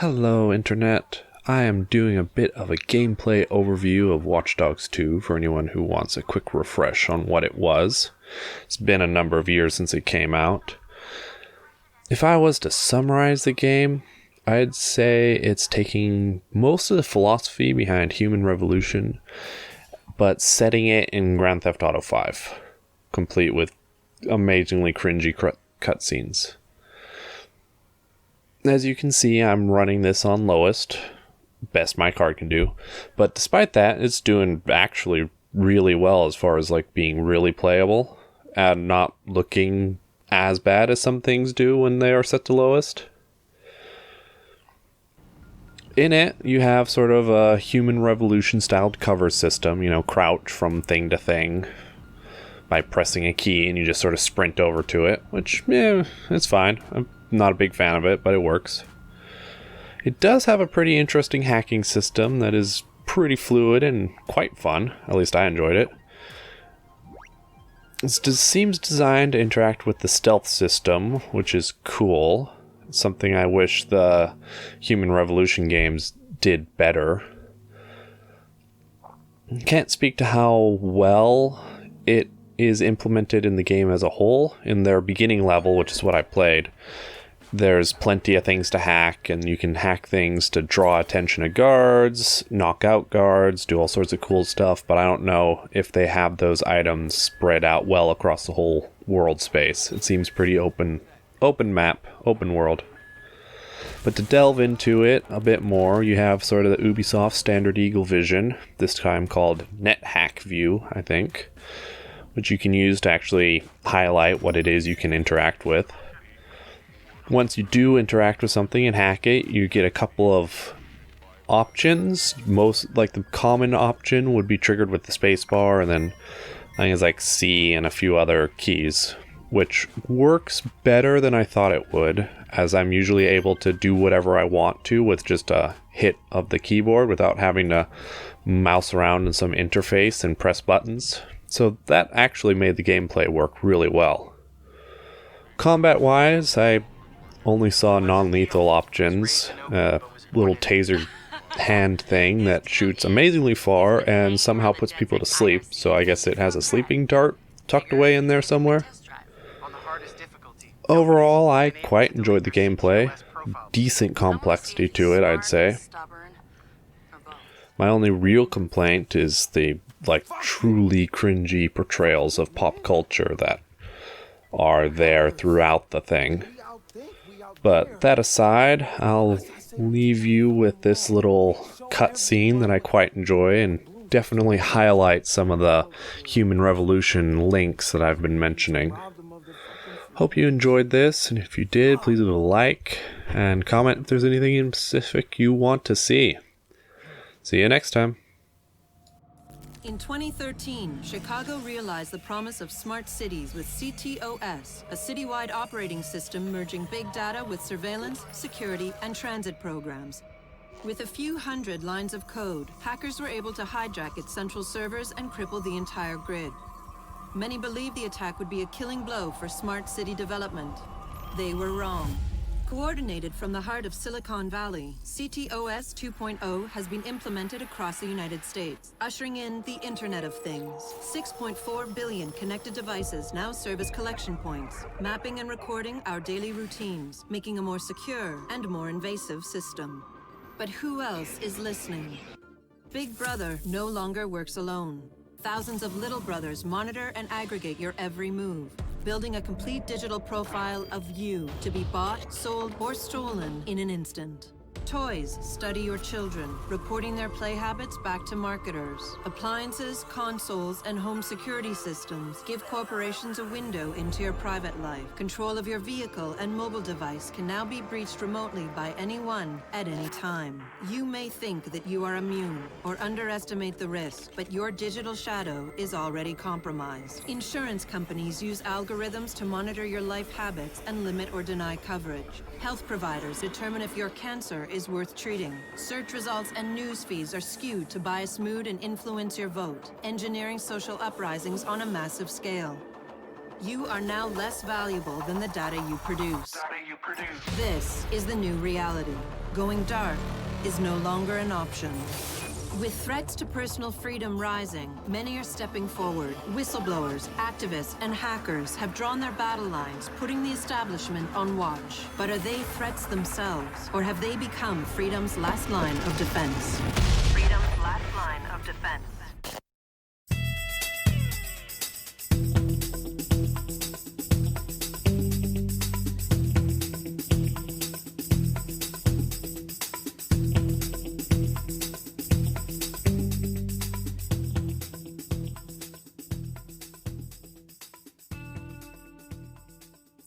Hello, Internet. I am doing a bit of a gameplay overview of Watchdogs 2 for anyone who wants a quick refresh on what it was. It's been a number of years since it came out. If I was to summarize the game, I'd say it's taking most of the philosophy behind Human Revolution, but setting it in Grand Theft Auto 5, complete with amazingly cringy cutscenes. As you can see, I'm running this on lowest, best my card can do, but despite that, it's doing actually really well as far as like being really playable and not looking as bad as some things do when they are set to lowest. In it, you have sort of a Human Revolution styled cover system, crouch from thing to thing by pressing a key and you just sort of sprint over to it, which, it's fine. I'm not a big fan of it, but it works. It does have a pretty interesting hacking system that is pretty fluid and quite fun. At least I enjoyed it. It seems designed to interact with the stealth system, which is cool. It's something I wish the Human Revolution games did better. Can't speak to how well it is implemented in the game as a whole. In their beginning level, which is what I played, there's plenty of things to hack, and you can hack things to draw attention of guards, knock out guards, do all sorts of cool stuff, but I don't know if they have those items spread out well across the whole world space. It seems pretty open map, open world. But to delve into it a bit more, you have sort of the Ubisoft standard Eagle Vision, this time called NetHack View, I think, which you can use to actually highlight what it is you can interact with. Once you do interact with something and hack it, you get a couple of options. Most, like the common option would be triggered with the spacebar, and then I think it's like C and a few other keys, which works better than I thought it would, as I'm usually able to do whatever I want to with just a hit of the keyboard without having to mouse around in some interface and press buttons. So that actually made the gameplay work really well. Combat-wise, I only saw non-lethal options, a little taser hand thing that shoots amazingly far and somehow puts people to sleep, so I guess it has a sleeping dart tucked away in there somewhere. Overall, I quite enjoyed the gameplay. Decent complexity to it, I'd say. My only real complaint is the truly cringy portrayals of pop culture that are there throughout the thing. But that aside, I'll leave you with this little cutscene that I quite enjoy and definitely highlight some of the Human Revolution links that I've been mentioning. Hope you enjoyed this, and if you did, please leave a like and comment if there's anything in specific you want to see. See you next time. In 2013, Chicago realized the promise of smart cities with CTOS, a citywide operating system merging big data with surveillance, security, and transit programs. With a few hundred lines of code, hackers were able to hijack its central servers and cripple the entire grid. Many believed the attack would be a killing blow for smart city development. They were wrong. Coordinated from the heart of Silicon Valley, CTOS 2.0 has been implemented across the United States, ushering in the Internet of Things. 6.4 billion connected devices now serve as collection points, mapping and recording our daily routines, making a more secure and more invasive system. But who else is listening? Big Brother no longer works alone. Thousands of little brothers monitor and aggregate your every move, building a complete digital profile of you to be bought, sold, or stolen in an instant. Toys study your children, reporting their play habits back to marketers. Appliances, consoles, and home security systems give corporations a window into your private life. Control of your vehicle and mobile device can now be breached remotely by anyone at any time. You may think that you are immune or underestimate the risk, but your digital shadow is already compromised. Insurance companies use algorithms to monitor your life habits and limit or deny coverage. Health providers determine if your cancer is worth treating. Search results and news feeds are skewed to bias mood and influence your vote, engineering social uprisings on a massive scale. You are now less valuable than the data you produce. This is the new reality. Going dark is no longer an option. With threats to personal freedom rising, many are stepping forward. Whistleblowers, activists, and hackers have drawn their battle lines, putting the establishment on watch. But are they threats themselves, or have they become freedom's last line of defense? Freedom's last line of defense.